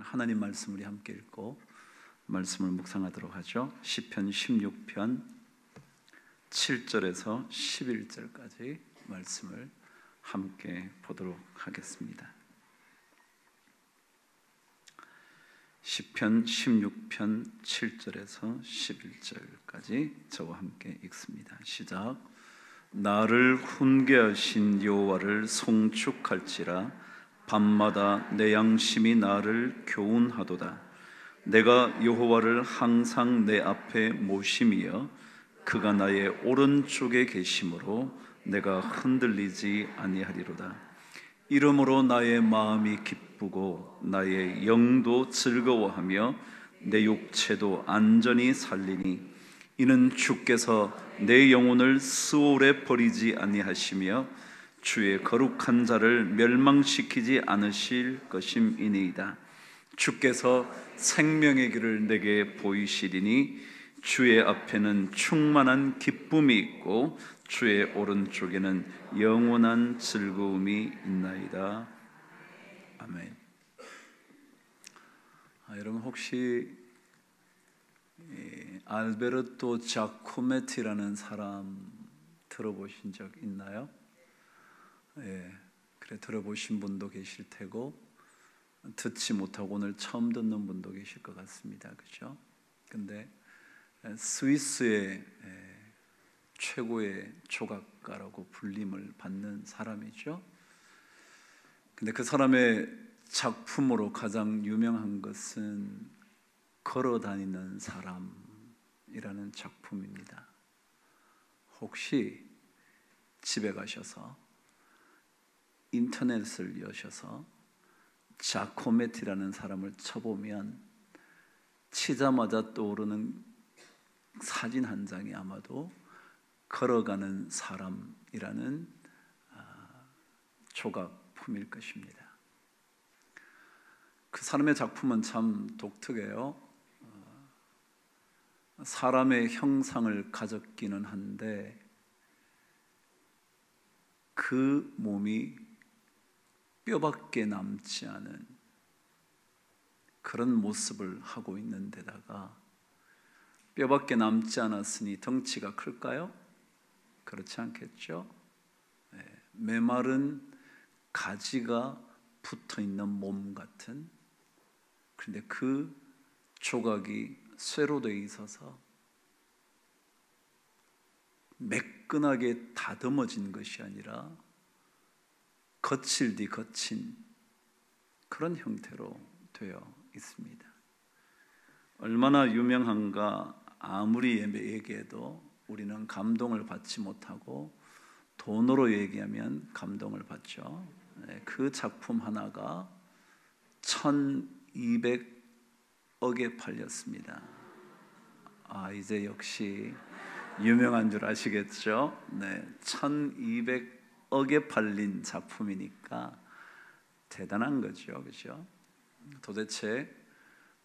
하나님 말씀 우리 함께 읽고 말씀을 묵상하도록 하죠. 시편 16편 7절에서 11절까지 말씀을 함께 보도록 하겠습니다. 시편 16편 7절에서 11절까지 저와 함께 읽습니다. 시작. 나를 훈계하신 여호와를 송축할지라. 밤마다 내 양심이 나를 교훈하도다. 내가 여호와를 항상 내 앞에 모심이여 그가 나의 오른쪽에 계심으로 내가 흔들리지 아니하리로다. 이러므로 나의 마음이 기쁘고 나의 영도 즐거워하며 내 육체도 안전히 살리니 이는 주께서 내 영혼을 스올에 버리지 아니하시며 주의 거룩한 자를 멸망시키지 않으실 것임이니이다. 주께서 생명의 길을 내게 보이시리니 주의 앞에는 충만한 기쁨이 있고 주의 오른쪽에는 영원한 즐거움이 있나이다. 아멘. 여러분 혹시 알베르토 자코메티라는 사람 들어보신 적 있나요? 그래 들어보신 분도 계실 테고 듣지 못하고 오늘 처음 듣는 분도 계실 것 같습니다. 그렇죠? 근데 스위스의 최고의 조각가라고 불림을 받는 사람이죠. 근데 그 사람의 작품으로 가장 유명한 것은 걸어다니는 사람이라는 작품입니다. 혹시 집에 가셔서 인터넷을 여셔서 자코메티라는 사람을 쳐보면 치자마자 떠오르는 사진 한 장이 아마도 걸어가는 사람이라는 조각품일 것입니다. 그 사람의 작품은 참 독특해요. 사람의 형상을 가졌기는 한데 그 몸이 뼈밖에 남지 않은 그런 모습을 하고 있는 데다가 뼈밖에 남지 않았으니 덩치가 클까요? 그렇지 않겠죠? 메마른 가지가 붙어있는 몸 같은, 그런데 그 조각이 쇠로 되어 있어서 매끈하게 다듬어진 것이 아니라 거칠디 거친 그런 형태로 되어 있습니다. 얼마나 유명한가 아무리 얘기해도 우리는 감동을 받지 못하고 돈으로 얘기하면 감동을 받죠. 그 작품 하나가 1200억에 팔렸습니다. 이제 역시 유명한 줄 아시겠죠? 1200억에 팔린 작품이니까 대단한 거죠. 그렇죠? 도대체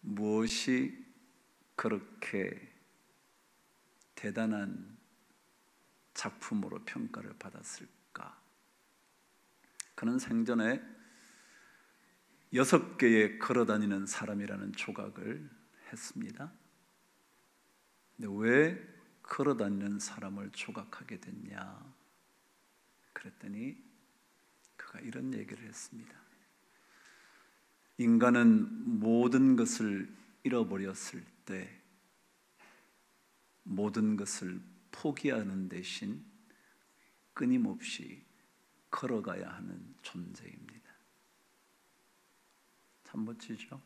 무엇이 그렇게 대단한 작품으로 평가를 받았을까? 그는 생전에 6개의 걸어다니는 사람이라는 조각을 했습니다. 근데 왜 걸어다니는 사람을 조각하게 됐냐? 그랬더니 그가 이런 얘기를 했습니다. 인간은 모든 것을 잃어버렸을 때 모든 것을 포기하는 대신 끊임없이 걸어가야 하는 존재입니다. 참 멋지죠?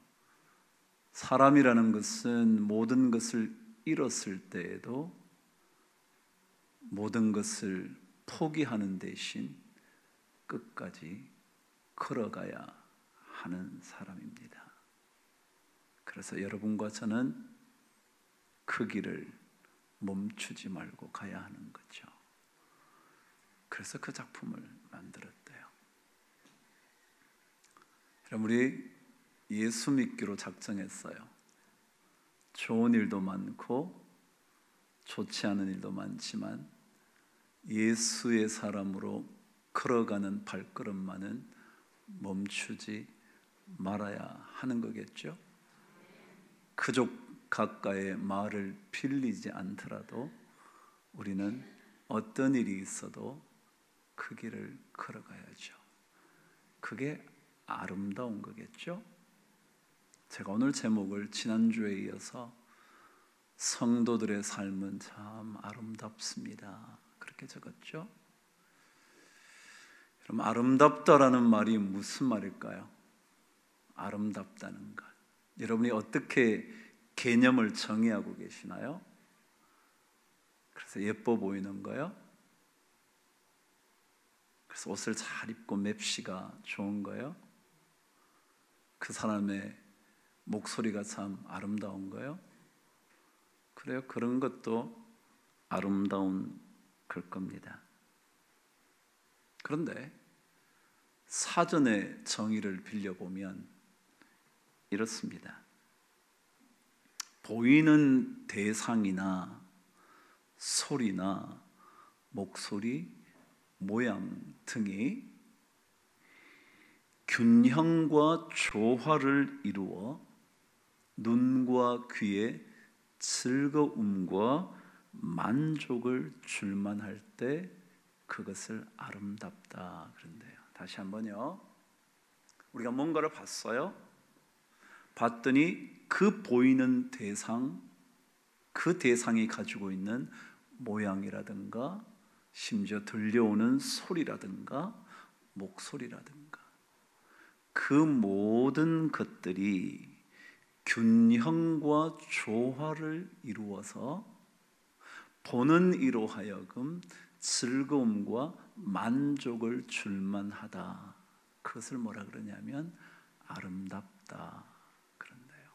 사람이라는 것은 모든 것을 잃었을 때에도 모든 것을 포기하는 대신 끝까지 걸어가야 하는 사람입니다. 그래서 여러분과 저는 그 길을 멈추지 말고 가야 하는 거죠. 그래서 그 작품을 만들었대요. 여러분, 우리 예수 믿기로 작정했어요. 좋은 일도 많고 좋지 않은 일도 많지만 예수의 사람으로 걸어가는 발걸음만은 멈추지 말아야 하는 거겠죠. 그족 가까의 말을 빌리지 않더라도 우리는 어떤 일이 있어도 그 길을 걸어가야죠. 그게 아름다운 거겠죠. 제가 오늘 제목을 지난주에 이어서 성도들의 삶은 참 아름답습니다, 그렇게 적었죠. 그럼 아름답다라는 말이 무슨 말일까요? 아름답다는 것, 여러분이 어떻게 개념을 정의하고 계시나요? 그래서 예뻐 보이는 거요? 그래서 옷을 잘 입고 맵시가 좋은 거요? 그 사람의 목소리가 참 아름다운 거요? 그래요, 그런 것도 아름다운 걸 겁니다. 그런데 사전의 정의를 빌려보면 이렇습니다. 보이는 대상이나 소리나 목소리, 모양 등이 균형과 조화를 이루어 눈과 귀에 즐거움과 만족을 줄만 할 때 그것을 아름답다 그런데요. 다시 한번요. 우리가 뭔가를 봤어요. 봤더니 그 보이는 대상, 그 대상이 가지고 있는 모양이라든가 심지어 들려오는 소리라든가 목소리라든가 그 모든 것들이 균형과 조화를 이루어서 보는 이로 하여금 즐거움과 만족을 줄만 하다. 그것을 뭐라 그러냐면 아름답다 그런데요.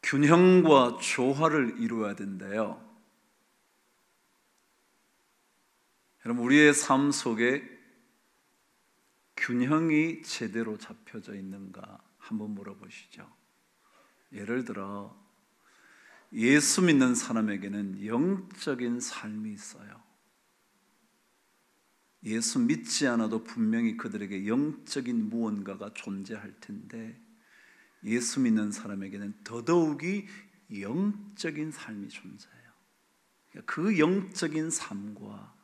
균형과 조화를 이루어야 된대요. 여러분, 우리의 삶 속에 균형이 제대로 잡혀져 있는가 한번 물어보시죠. 예를 들어 예수 믿는 사람에게는 영적인 삶이 있어요. 예수 믿지 않아도 분명히 그들에게 영적인 무언가가 존재할 텐데 예수 믿는 사람에게는 더더욱이 영적인 삶이 존재해요. 그 영적인 삶과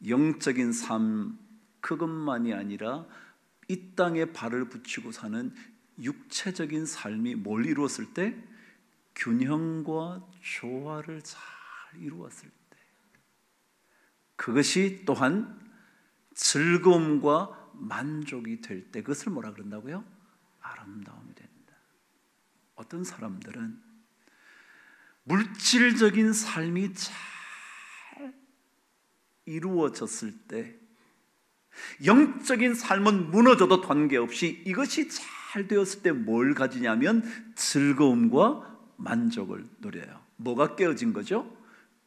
영적인 삶 그것만이 아니라 이 땅에 발을 붙이고 사는 육체적인 삶이 뭘 이루었을 때? 균형과 조화를 잘 이루었을 때 그것이 또한 즐거움과 만족이 될 때 그것을 뭐라 그런다고요? 아름다움이 된다. 어떤 사람들은 물질적인 삶이 잘 이루어졌을 때 영적인 삶은 무너져도 관계없이 이것이 잘 되었을 때 뭘 가지냐면 즐거움과 만족을 누려요. 뭐가 깨어진 거죠?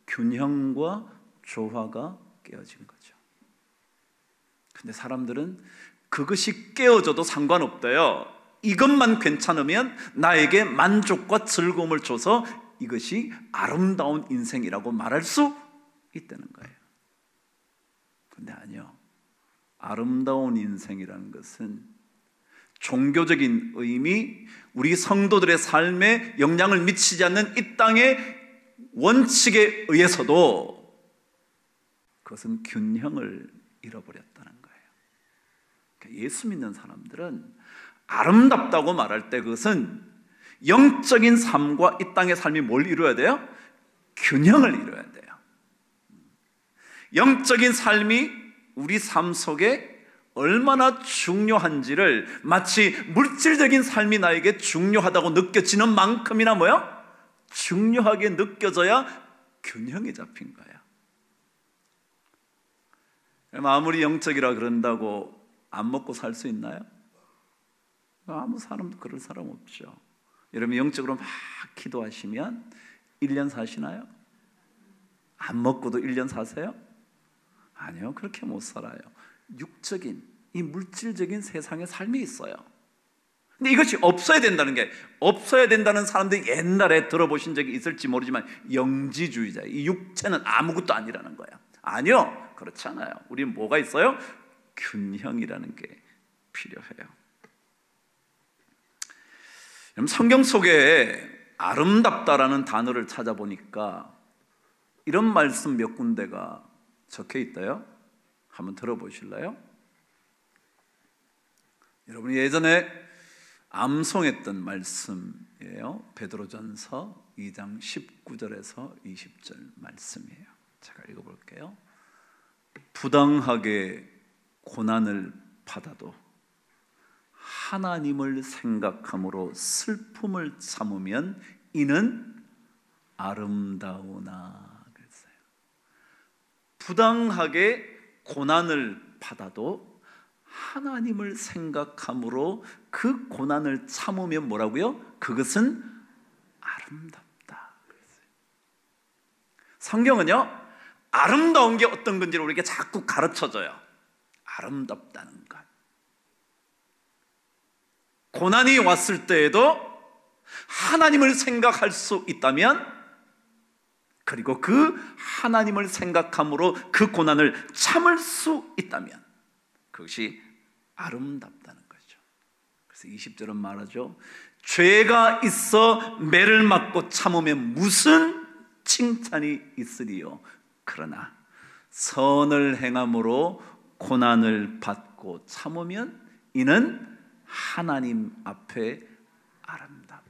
균형과 조화가 깨어진 거죠. 근데 사람들은 그것이 깨어져도 상관없대요. 이것만 괜찮으면 나에게 만족과 즐거움을 줘서 이것이 아름다운 인생이라고 말할 수 있다는 거예요. 근데 아니요. 아름다운 인생이라는 것은 종교적인 의미, 우리 성도들의 삶에 영향을 미치지 않는 이 땅의 원칙에 의해서도 그것은 균형을 잃어버렸다는 거예요. 그러니까 예수 믿는 사람들은 아름답다고 말할 때 그것은 영적인 삶과 이 땅의 삶이 뭘 이루어야 돼요? 균형을 이루어야 돼요. 영적인 삶이 우리 삶 속에 얼마나 중요한지를 마치 물질적인 삶이 나에게 중요하다고 느껴지는 만큼이나 뭐요? 중요하게 느껴져야 균형이 잡힌 거야. 아무리 영적이라 그런다고 안 먹고 살 수 있나요? 아무 사람도 그럴 사람 없죠. 여러분 영적으로 막 기도하시면 1년 사시나요? 안 먹고도 1년 사세요? 아니요, 그렇게 못 살아요. 육적인 이 물질적인 세상의 삶이 있어요. 근데 이것이 없어야 된다는 게, 없어야 된다는 사람들이 옛날에 들어보신 적이 있을지 모르지만 영지주의자, 이 육체는 아무것도 아니라는 거야. 아니요, 그렇지 않아요. 우리는 뭐가 있어요? 균형이라는 게 필요해요. 성경 속에 아름답다라는 단어를 찾아보니까 이런 말씀 몇 군데가 적혀 있대요. 한번 들어보실래요? 여러분이 예전에 암송했던 말씀이에요. 베드로전서 2장 19절에서 20절 말씀이에요. 제가 읽어볼게요. 부당하게 고난을 받아도 하나님을 생각함으로 슬픔을 참으면 이는 아름다우나 그랬어요. 부당하게 고난을 받아도 하나님을 생각함으로 그 고난을 참으면 뭐라고요? 그것은 아름답다 그랬어요. 성경은요, 아름다운 게 어떤 건지를 우리에게 자꾸 가르쳐줘요. 아름답다는 것. 고난이 왔을 때에도 하나님을 생각할 수 있다면, 그리고 그 하나님을 생각함으로 그 고난을 참을 수 있다면 그것이 아름답다는 거죠. 그래서 20절은 말하죠. 죄가 있어 매를 맞고 참으면 무슨 칭찬이 있으리요. 그러나 선을 행함으로 고난을 받고 참으면 이는 하나님 앞에 아름답다.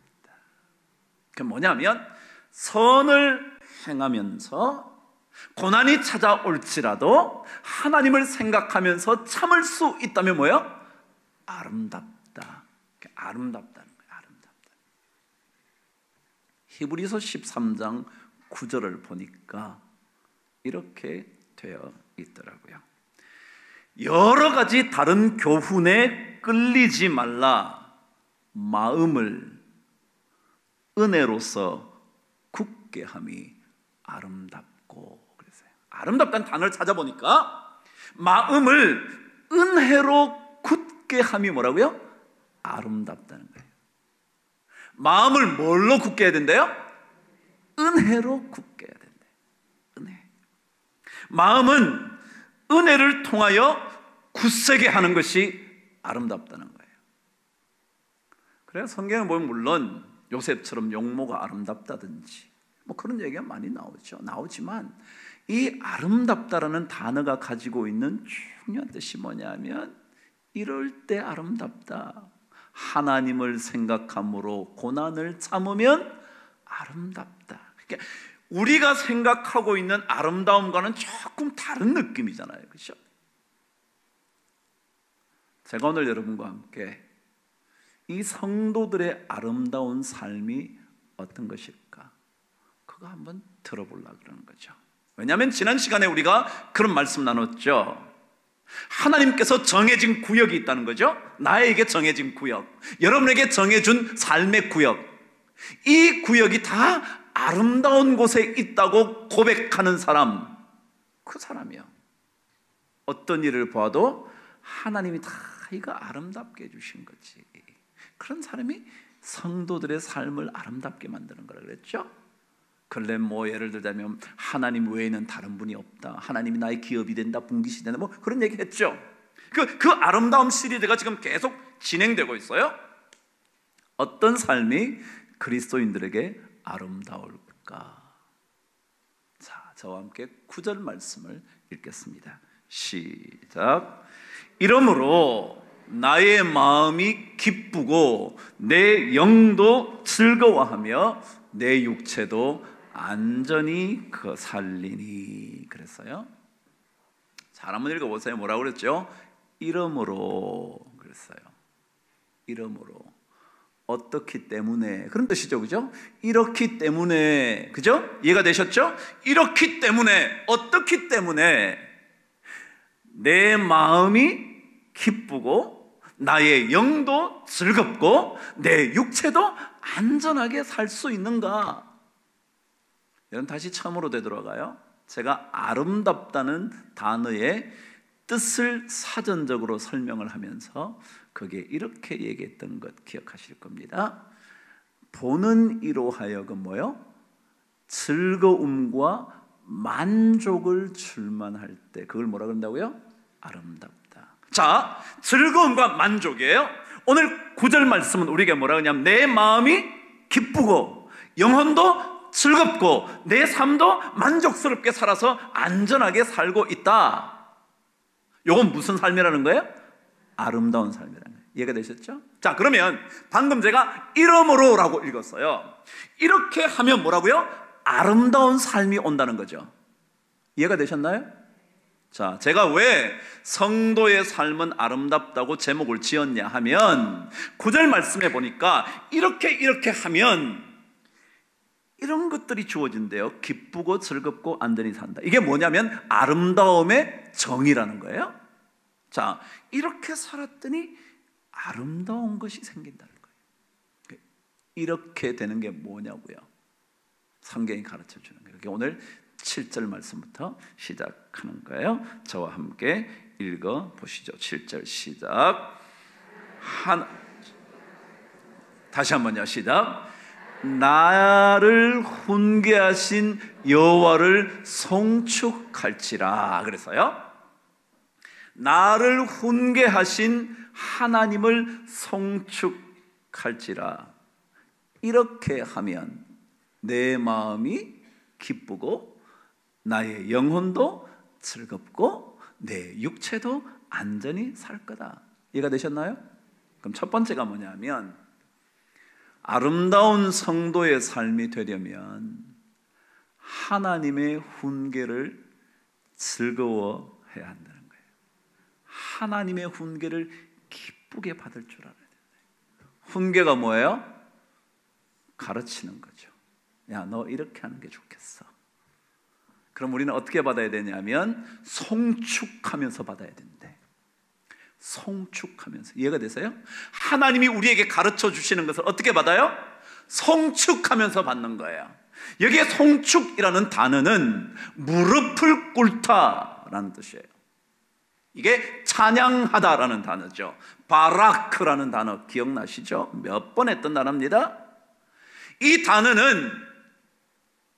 그게 뭐냐면 선을 행하면서 고난이 찾아올지라도 하나님을 생각하면서 참을 수 있다면 뭐예요? 아름답다. 아름답다는 거예요. 아름답다. 히브리서 13장 9절을 보니까 이렇게 되어 있더라고요. 여러 가지 다른 교훈에 끌리지 말라. 마음을 은혜로서 굳게 함이 아름답고 그랬어요. 아름답다는 단어를 찾아보니까 마음을 은혜로 굳게 함이 뭐라고요? 아름답다는 거예요. 마음을 뭘로 굳게 해야 된대요? 은혜로 굳게 해야 된대요. 은혜. 마음은 은혜를 통하여 굳세게 하는 것이 아름답다는 거예요. 그래서 성경에 보면 물론 요셉처럼 용모가 아름답다든지 뭐 그런 얘기가 많이 나오지만 이 아름답다라는 단어가 가지고 있는 중요한 뜻이 뭐냐면 이럴 때 아름답다. 하나님을 생각함으로 고난을 참으면 아름답다. 그러니까 우리가 생각하고 있는 아름다움과는 조금 다른 느낌이잖아요. 그렇죠? 제가 오늘 여러분과 함께 이 성도들의 아름다운 삶이 어떤 것일까? 그거 한번 들어보려고 그러는 거죠. 왜냐하면 지난 시간에 우리가 그런 말씀 나눴죠. 하나님께서 정해진 구역이 있다는 거죠. 나에게 정해진 구역, 여러분에게 정해준 삶의 구역, 이 구역이 다 아름다운 곳에 있다고 고백하는 사람, 그 사람이요. 어떤 일을 봐도 하나님이 다 이거 아름답게 해주신 거지. 그런 사람이 성도들의 삶을 아름답게 만드는 거라 그랬죠. 근래 뭐 예를 들자면 하나님 외에는 다른 분이 없다. 하나님이 나의 기업이 된다, 분깃이 된다, 뭐 그런 얘기 했죠. 그 아름다움 시리즈가 지금 계속 진행되고 있어요. 어떤 삶이 그리스도인들에게 아름다울까? 자, 저와 함께 9절 말씀을 읽겠습니다. 시작. 이러므로 나의 마음이 기쁘고 내 영도 즐거워하며 내 육체도 안전히 살리니. 그랬어요. 잘 한번 읽어보세요. 뭐라고 그랬죠? 이러므로 그랬어요. 이러므로 어떻기 때문에 그런 뜻이죠, 그죠? 이렇기 때문에, 그죠? 이해가 되셨죠? 이렇기 때문에, 어떻기 때문에 내 마음이 기쁘고 나의 영도 즐겁고 내 육체도 안전하게 살 수 있는가? 여러분 다시 처음으로 되돌아가요. 제가 아름답다는 단어의 뜻을 사전적으로 설명을 하면서 거기에 이렇게 얘기했던 것 기억하실 겁니다. 보는 이로 하여금 뭐요? 즐거움과 만족을 줄만 할 때 그걸 뭐라 그런다고요? 아름답다. 자, 즐거움과 만족이에요. 오늘 9절 말씀은 우리에게 뭐라 그러냐면 내 마음이 기쁘고 영혼도 즐겁고 내 삶도 만족스럽게 살아서 안전하게 살고 있다. 이건 무슨 삶이라는 거예요? 아름다운 삶이라는 거예요. 이해가 되셨죠? 자, 그러면 방금 제가 이러므로 라고 읽었어요. 이렇게 하면 뭐라고요? 아름다운 삶이 온다는 거죠. 이해가 되셨나요? 자, 제가 왜 성도의 삶은 아름답다고 제목을 지었냐 하면 9절 말씀에 보니까 이렇게 하면 이런 것들이 주어진대요. 기쁘고 즐겁고 안전히 산다. 이게 뭐냐면 아름다움의 정의라는 거예요. 자, 이렇게 살았더니 아름다운 것이 생긴다는 거예요. 이렇게 되는 게 뭐냐고요? 성경이 가르쳐 주는 거예요. 오늘 7절 말씀부터 시작하는 거예요. 저와 함께 읽어 보시죠. 7절 시작. 다시 한번요. 시작. 나를 훈계하신 여호와를 송축할지라. 그래서요, 나를 훈계하신 하나님을 송축할지라. 이렇게 하면 내 마음이 기쁘고 나의 영혼도 즐겁고 내 육체도 안전히 살 거다. 이해가 되셨나요? 그럼 첫 번째가 뭐냐면 아름다운 성도의 삶이 되려면 하나님의 훈계를 즐거워해야 한다는 거예요. 하나님의 훈계를 기쁘게 받을 줄 알아야 돼요. 훈계가 뭐예요? 가르치는 거죠. 야, 너 이렇게 하는 게 좋겠어. 그럼 우리는 어떻게 받아야 되냐면 송축하면서 받아야 된대. 송축하면서. 이해가 되세요? 하나님이 우리에게 가르쳐 주시는 것을 어떻게 받아요? 송축하면서 받는 거예요. 여기에 송축이라는 단어는 무릎을 꿇다라는 뜻이에요. 이게 찬양하다라는 단어죠. 바라크라는 단어 기억나시죠? 몇 번 했던 단어입니다. 이 단어는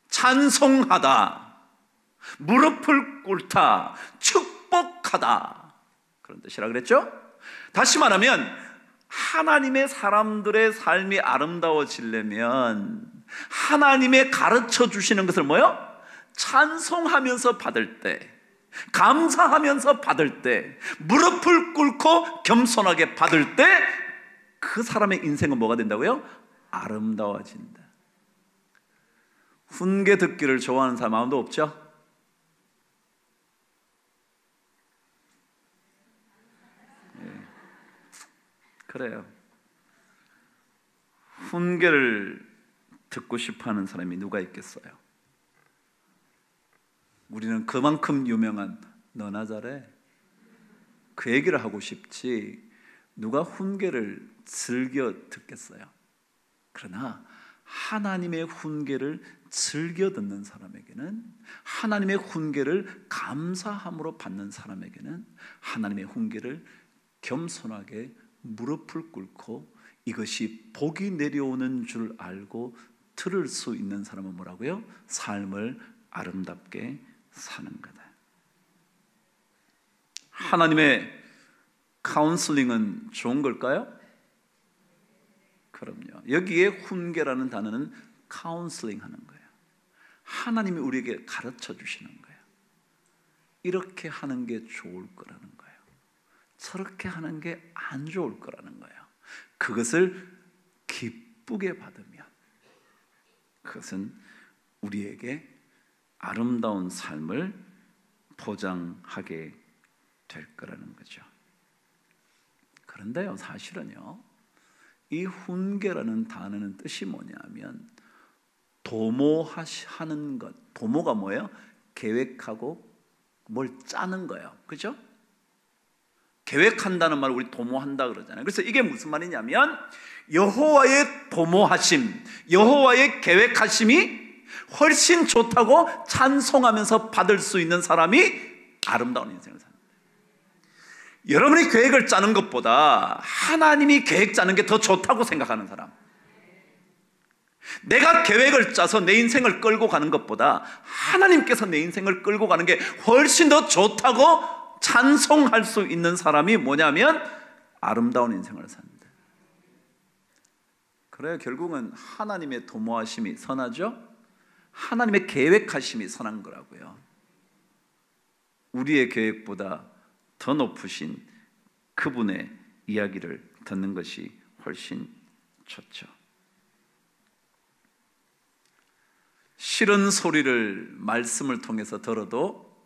찬송하다, 무릎을 꿇다, 축복하다 그런 뜻이라 그랬죠? 다시 말하면 하나님의 사람들의 삶이 아름다워지려면 하나님의 가르쳐 주시는 것을 뭐요? 찬송하면서 받을 때, 감사하면서 받을 때, 무릎을 꿇고 겸손하게 받을 때 그 사람의 인생은 뭐가 된다고요? 아름다워진다. 훈계 듣기를 좋아하는 사람 아무도 없죠? 그래요. 훈계를 듣고 싶어하는 사람이 누가 있겠어요? 우리는 그만큼 유명한 너나 잘해 그 얘기를 하고 싶지 누가 훈계를 즐겨 듣겠어요? 그러나 하나님의 훈계를 즐겨 듣는 사람에게는, 하나님의 훈계를 감사함으로 받는 사람에게는 하나님의 훈계를 겸손하게 무릎을 꿇고 이것이 복이 내려오는 줄 알고 들을 수 있는 사람은 뭐라고요? 삶을 아름답게 사는 거다. 하나님의 카운슬링은 좋은 걸까요? 그럼요. 여기에 훈계라는 단어는 카운슬링 하는 거예요. 하나님이 우리에게 가르쳐 주시는 거예요. 이렇게 하는 게 좋을 거라는 거예요. 저렇게 하는 게 안 좋을 거라는 거예요. 그것을 기쁘게 받으면 그것은 우리에게 아름다운 삶을 보장하게 될 거라는 거죠. 그런데요, 사실은요, 이 훈계라는 단어는 뜻이 뭐냐면 도모하는 것. 도모가 뭐예요? 계획하고 뭘 짜는 거예요. 그죠? 계획한다는 말을 우리 도모한다 그러잖아요. 그래서 이게 무슨 말이냐면 여호와의 도모하심, 여호와의 계획하심이 훨씬 좋다고 찬송하면서 받을 수 있는 사람이 아름다운 인생을 삽니다. 여러분이 계획을 짜는 것보다 하나님이 계획 짜는 게 더 좋다고 생각하는 사람, 내가 계획을 짜서 내 인생을 끌고 가는 것보다 하나님께서 내 인생을 끌고 가는 게 훨씬 더 좋다고 찬송할 수 있는 사람이 뭐냐면 아름다운 인생을 삽니다. 그래야 결국은 하나님의 도모하심이 선하죠. 하나님의 계획하심이 선한 거라고요. 우리의 계획보다 더 높으신 그분의 이야기를 듣는 것이 훨씬 좋죠. 싫은 소리를 말씀을 통해서 들어도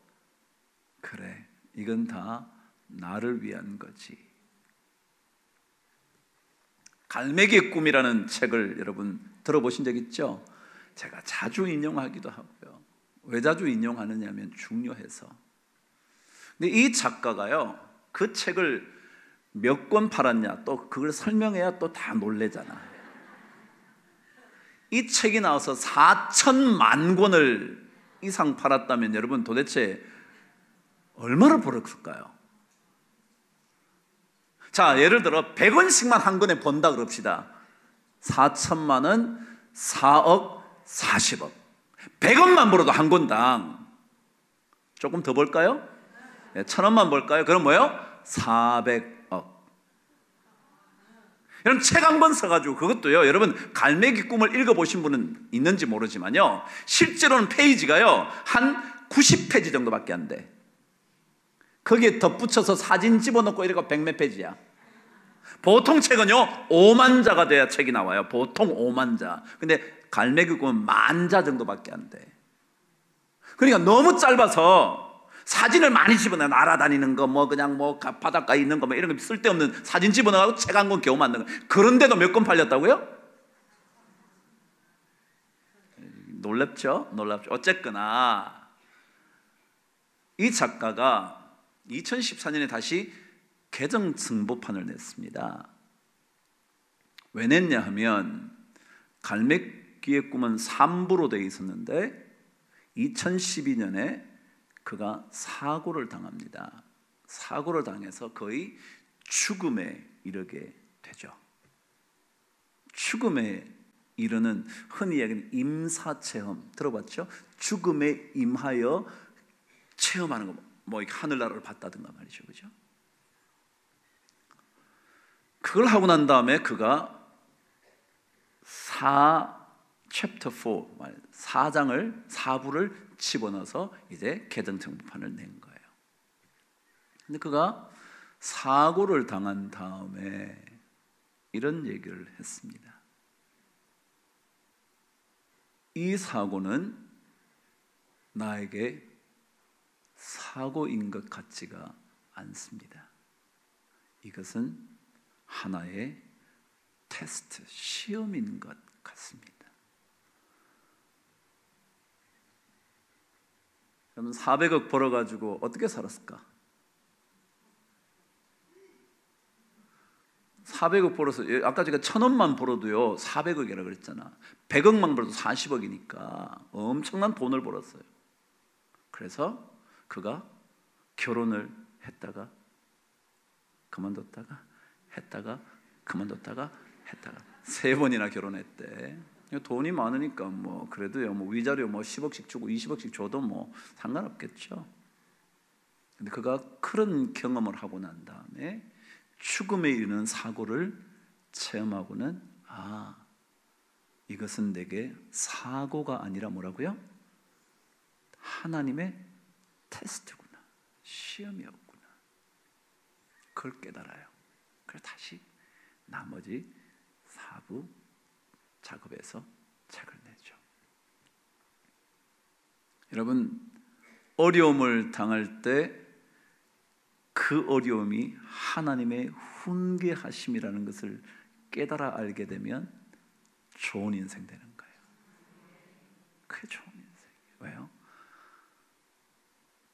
그래, 이건 다 나를 위한 거지. 갈매기의 꿈이라는 책을 여러분 들어보신 적 있죠? 제가 자주 인용하기도 하고요. 왜 자주 인용하느냐 하면 중요해서. 근데 이 작가가요, 그 책을 몇 권 팔았냐, 또 그걸 설명해야 또 다 놀래잖아. 이 책이 나와서 4천만 권을 이상 팔았다면 여러분 도대체 얼마를 벌었을까요? 자, 예를 들어 100원씩만 한 권에 번다 그럽시다. 4천만 원, 4억, 40억. 100원만 벌어도 한 권당 조금 더 벌까요? 1,000원만 벌까요? 그럼 뭐요? 400억. 여러분 책 한 번 써가지고, 그것도요, 여러분 갈매기 꿈을 읽어보신 분은 있는지 모르지만요, 실제로는 페이지가요 한 90페이지 정도밖에 안 돼. 거기에 덧붙여서 사진 집어넣고 이래가 100몇 페이지야. 보통 책은요 5만 자가 돼야 책이 나와요. 보통 5만 자. 근데 갈매기 꿈은 10,000자 정도밖에 안 돼. 그러니까 너무 짧아서 사진을 많이 집어넣어. 날아다니는 거, 뭐 그냥 뭐 바닷가에 있는 거, 뭐 이런 거 쓸데없는 사진 집어넣어가지고 책 한 권 겨우 만든 거. 그런데도 몇 권 팔렸다고요? 놀랍죠? 놀랍죠? 어쨌거나 이 작가가 2014년에 다시 개정 승보판을 냈습니다. 왜 냈냐 하면 갈매기의 꿈은 3부로 되어 있었는데 2012년에 그가 사고를 당합니다. 사고를 당해서 거의 죽음에 이르게 되죠. 죽음에 이르는, 흔히 얘기하는 임사체험 들어봤죠? 죽음에 임하여 체험하는 거, 뭐 하늘나라를 봤다든가 말이죠, 그죠? 그걸 하고 난 다음에 그가 챕터 4, 4부를 집어넣어서 이제 개정승보판을 낸 거예요. 근데 그가 사고를 당한 다음에 이런 얘기를 했습니다. 이 사고는 나에게 사고인 것 같지가 않습니다. 이것은 하나의 테스트, 시험인 것 같습니다. 그러면 400억 벌어가지고 어떻게 살았을까? 400억 벌어서, 아까 제가 1,000원만 벌어도요 400억이라 그랬잖아. 100억만 벌어도 40억이니까 엄청난 돈을 벌었어요. 그래서 그가 결혼을 했다가 그만뒀다가 했다가 그만뒀다가 했다가 3번이나 결혼했대. 돈이 많으니까 뭐 그래도요, 뭐 위자료 뭐 10억씩 주고 20억씩 줘도 뭐 상관없겠죠. 근데 그가 그런 경험을 하고 난 다음에 죽음에 이르는 사고를 체험하고는, 아, 이것은 내게 사고가 아니라 뭐라고요? 하나님의 테스트구나, 시험이었구나. 그걸 깨달아요. 그래서 다시 나머지 4부 작업에서 책을 내죠. 여러분, 어려움을 당할 때 그 어려움이 하나님의 훈계하심이라는 것을 깨달아 알게 되면 좋은 인생 되는 거예요. 그게 좋은 인생이에요. 왜요?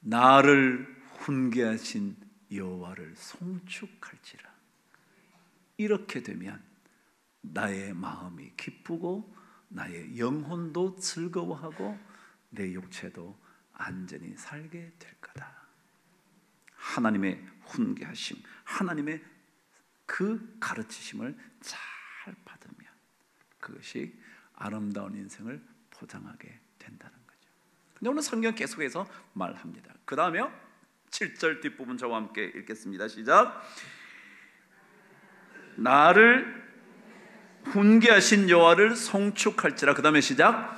나를 훈계하신 여호와를 송축할지라. 이렇게 되면 나의 마음이 기쁘고 나의 영혼도 즐거워하고 내 육체도 안전히 살게 될 거다. 하나님의 훈계하심, 하나님의 그 가르치심을 잘 받으면 그것이 아름다운 인생을 보장하게 된다는 거죠. 근데 오늘 성경 계속해서 말합니다. 그 다음에요 7절 뒷부분 저와 함께 읽겠습니다. 시작. 나를 훈계하신 여호와를 송축할지라. 그 다음에 시작.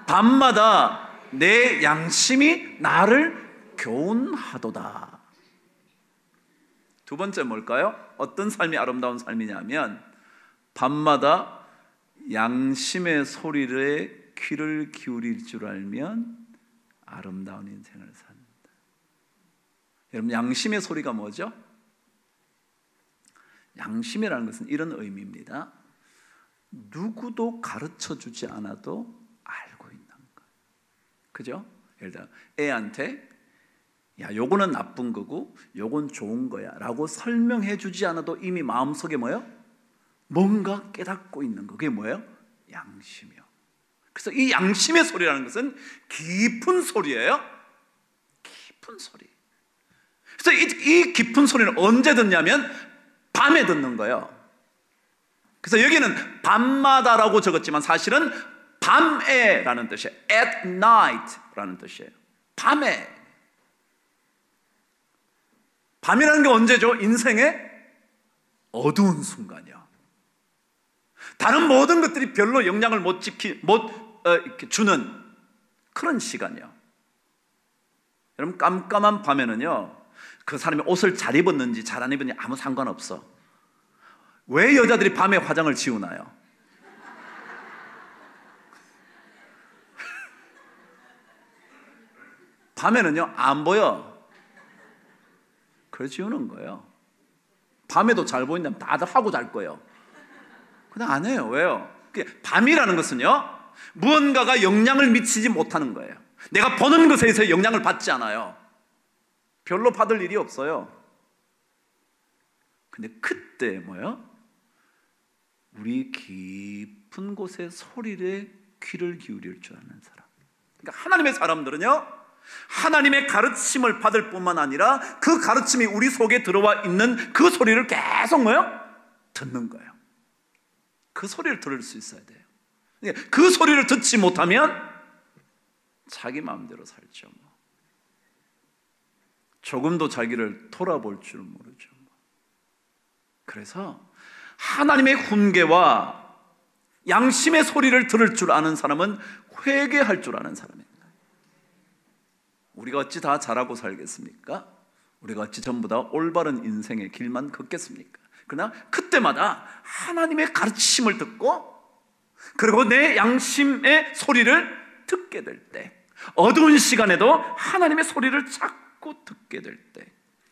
밤마다 내 양심이 나를 교훈하도다. 두 번째 뭘까요? 어떤 삶이 아름다운 삶이냐면 밤마다 양심의 소리에 귀를 기울일 줄 알면 아름다운 인생을 산다. 여러분 양심의 소리가 뭐죠? 양심이라는 것은 이런 의미입니다. 누구도 가르쳐주지 않아도 알고 있는 것. 그죠? 예를 들어 애한테 야 요거는 나쁜 거고 요건 좋은 거야 라고 설명해 주지 않아도 이미 마음속에 뭐예요? 뭔가 깨닫고 있는 거. 그게 뭐예요? 양심이요. 그래서 이 양심의 소리라는 것은 깊은 소리예요. 깊은 소리. 그래서 이 깊은 소리는 언제 듣냐면 밤에 듣는 거예요. 그래서 여기는 밤마다라고 적었지만 사실은 밤에라는 뜻이에요. At night라는 뜻이에요. 밤에. 밤이라는 게 언제죠? 인생의 어두운 순간이요. 다른 모든 것들이 별로 영향을 못 주는 그런 시간이요. 여러분 깜깜한 밤에는요 그 사람이 옷을 잘 입었는지 잘 안 입었는지 아무 상관없어. 왜 여자들이 밤에 화장을 지우나요? 밤에는요 안 보여. 그래서 지우는 거예요. 밤에도 잘 보인다면 다들 하고 잘 거예요. 근데 안 해요. 왜요? 밤이라는 것은요 무언가가 영향을 미치지 못하는 거예요. 내가 보는 것에 의해서 영향을 받지 않아요. 별로 받을 일이 없어요. 근데 그때 뭐예요? 우리 깊은 곳의 소리에 귀를 기울일 줄 아는 사람. 그러니까 하나님의 사람들은요 하나님의 가르침을 받을 뿐만 아니라 그 가르침이 우리 속에 들어와 있는 그 소리를 계속 뭐예요? 듣는 거예요. 그 소리를 들을 수 있어야 돼요. 그 소리를 듣지 못하면 자기 마음대로 살죠. 조금도 자기를 돌아볼 줄 모르죠. 그래서 하나님의 훈계와 양심의 소리를 들을 줄 아는 사람은 회개할 줄 아는 사람입니다. 우리가 어찌 다 잘하고 살겠습니까? 우리가 어찌 전부 다 올바른 인생의 길만 걷겠습니까? 그러나 그때마다 하나님의 가르침을 듣고 그리고 내 양심의 소리를 듣게 될 때, 어두운 시간에도 하나님의 소리를 자꾸 듣게 될 때,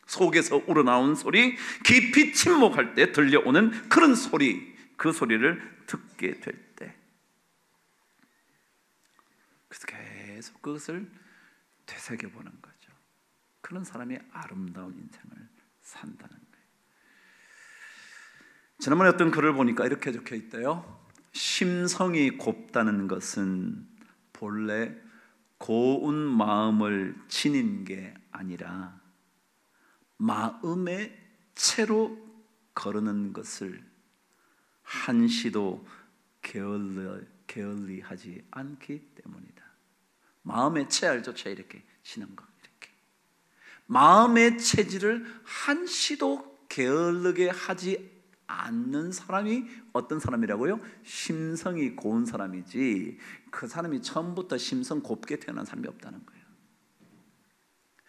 속에서 우러나온 소리, 깊이 침묵할 때 들려오는 그런 소리, 그 소리를 듣게 될 때, 그래서 계속 그것을 되새겨보는 거죠. 그런 사람이 아름다운 인생을 산다는 거예요. 지난번에 어떤 글을 보니까 이렇게 적혀 있대요. 심성이 곱다는 것은 본래 고운 마음을 지닌 게 아니라 마음의 채로 거르는 것을 한시도 게을리하지 않기 때문이다. 마음의 채 알죠? 채 이렇게 치는 거 이렇게. 마음의 체질을 한시도 게을르게 하지 않는 사람이 어떤 사람이라고요? 심성이 고운 사람이지 그 사람이 처음부터 심성 곱게 태어난 사람이 없다는 거예요.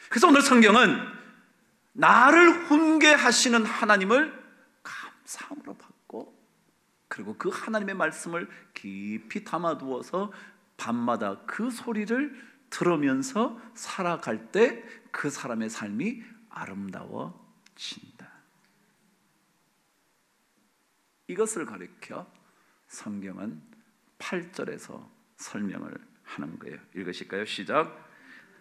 그래서 오늘 성경은 나를 훈계하시는 하나님을 감사함으로 받고 그리고 그 하나님의 말씀을 깊이 담아두어서 밤마다 그 소리를 들으면서 살아갈 때 그 사람의 삶이 아름다워진다. 이것을 가리켜 성경은 8절에서 설명을 하는 거예요. 읽으실까요? 시작.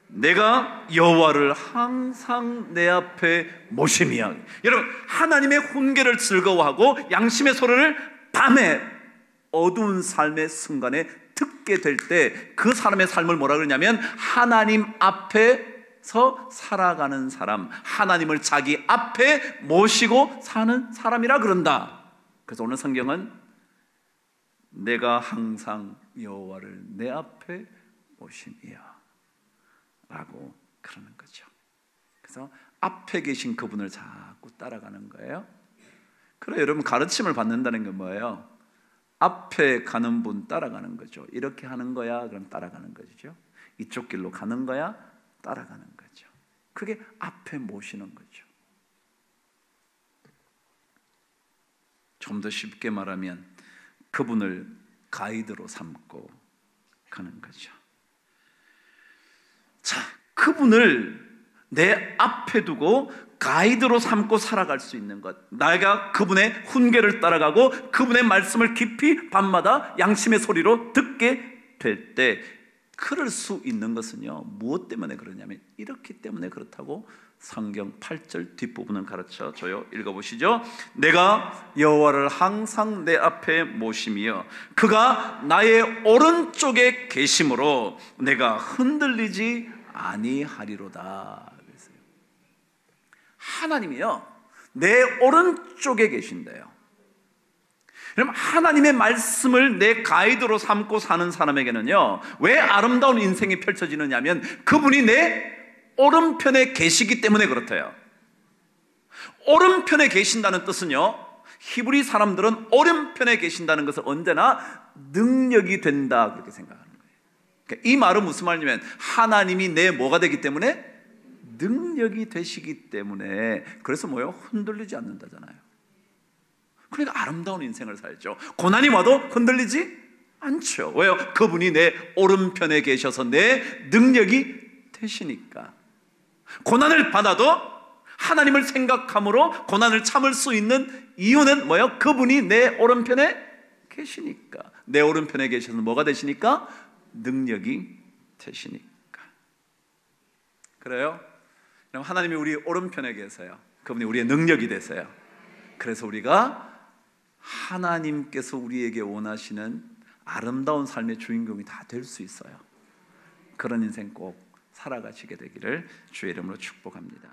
내가 여호와를 항상 내 앞에 모심이야. 여러분 하나님의 훈계를 즐거워하고 양심의 소리를 밤에 어두운 삶의 순간에 듣게 될 때 그 사람의 삶을 뭐라 그러냐면 하나님 앞에 앞에서 살아가는 사람, 하나님을 자기 앞에 모시고 사는 사람이라 그런다. 그래서 오늘 성경은 내가 항상 여호와를 내 앞에 모심이야 라고 그러는 거죠. 그래서 앞에 계신 그분을 자꾸 따라가는 거예요. 그래, 여러분, 가르침을 받는다는 게 뭐예요? 앞에 가는 분 따라가는 거죠. 이렇게 하는 거야, 그럼 따라가는 거죠. 이쪽 길로 가는 거야, 따라가는 거죠. 그게 앞에 모시는 거죠. 좀 더 쉽게 말하면 그분을 가이드로 삼고 가는 거죠. 자, 그분을 내 앞에 두고 가이드로 삼고 살아갈 수 있는 것, 내가 그분의 훈계를 따라가고 그분의 말씀을 깊이 밤마다 양심의 소리로 듣게 될 때, 그럴 수 있는 것은요, 무엇 때문에 그러냐면 이렇기 때문에 그렇다고 성경 8절 뒷부분을 가르쳐 줘요. 읽어보시죠. 내가 여호와를 항상 내 앞에 모심이여 그가 나의 오른쪽에 계심으로 내가 흔들리지 아니하리로다. 하나님이요, 내 오른쪽에 계신대요. 그럼 하나님의 말씀을 내 가이드로 삼고 사는 사람에게는요, 왜 아름다운 인생이 펼쳐지느냐 하면 그분이 내 오른편에 계시기 때문에 그렇대요. 오른편에 계신다는 뜻은요, 히브리 사람들은 오른편에 계신다는 것을 언제나 능력이 된다 그렇게 생각하는 거예요. 그러니까 이 말은 무슨 말이냐면 하나님이 내 뭐가 되기 때문에? 능력이 되시기 때문에. 그래서 뭐요? 흔들리지 않는다잖아요. 그러니까 아름다운 인생을 살죠. 고난이 와도 흔들리지 않죠. 왜요? 그분이 내 오른편에 계셔서 내 능력이 되시니까. 고난을 받아도 하나님을 생각함으로 고난을 참을 수 있는 이유는 뭐예요? 그분이 내 오른편에 계시니까. 내 오른편에 계셔서 뭐가 되시니까? 능력이 되시니까. 그래요? 하나님이 우리 오른편에 계세요. 그분이 우리의 능력이 되세요. 그래서 우리가 하나님께서 우리에게 원하시는 아름다운 삶의 주인공이 다 될 수 있어요. 그런 인생 꼭 살아가시게 되기를 주의 이름으로 축복합니다.